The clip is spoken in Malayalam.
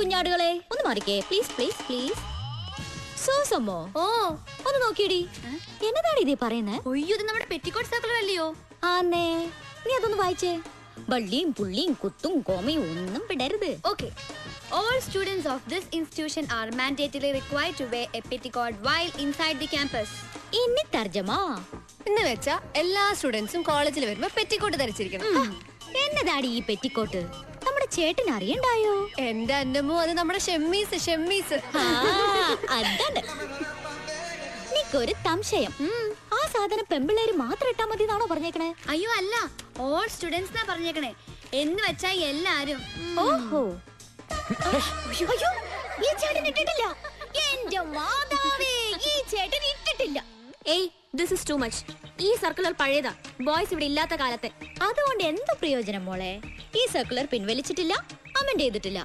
കുഞ്ഞാടുകളെ ഒന്ന് മാറിക്കേ പ്ലീസ് പ്ലീസ് പ്ലീസ്. സോസമ്മോ ഓ ഒന്ന് നോക്കിയടി, എന്നതാണ് ഇതേ പറയുന്നേ? ഒയ്യോ, ഇത് നമ്മുടെ പെറ്റിക്കോട്ട് സർക്കുലർ അല്ലയോ? ആന്നേ, നീ അതൊന്ന് വായിച്ചേ. വള്ളിയും പുള്ളിയും കുത്തും കോമയും ഒന്നും വിടരുത്. Okay. All students of this institution are mandatorily required to wear a petticoat while inside the campus. ഇനി തർജമാ എന്ന് വെച്ചാ എല്ലാ സ്റ്റുഡൻസും കോളേജിൽ വരുമ്പോ പെറ്റിക്കോട്ട് ധരിച്ചിരിക്കണം. എന്നതാടി ഈ പെറ്റിക്കോട്ട്? നമ്മുടെ ചേട്ടൻ അറിയണ്ടായോ? എന്റെ അന്നമ്മോ, അത് നമ്മുടെ ഷെമ്മീസ്. അതാണ്. നിക്കൊരു സംശയം, ആ സാധനം പെമ്പിള്ളേര് മാത്രം ഇട്ടാ മതി എന്നാണോ പറഞ്ഞേക്കണേ? അയ്യോ അല്ല, ഓൾ സ്റ്റുഡൻസ് എന്നാ പറഞ്ഞേക്കണേ. എന്ന് വെച്ചാ എല്ലാരും. ഓഹോ, അയ്യോ ഈ ചേട്ടൻ ഇട്ടിട്ടില്ല. എന്റെ മാതാവേ, ഈ ചേട്ടൻ ഇട്ടിട്ടില്ല. ഏയ്, ദിസ് ഇസ് ടു മച്ച്. ഈ സർക്കുലർ പഴയതാ, ബോയ്സ് ഇവിടെ ഇല്ലാത്ത കാലത്തെ. അതുകൊണ്ട് എന്ത് പ്രയോജനം മോളെ? ഈ സർക്കുലർ പിൻവലിച്ചിട്ടില്ല, അമെന്റ് ചെയ്തിട്ടില്ല.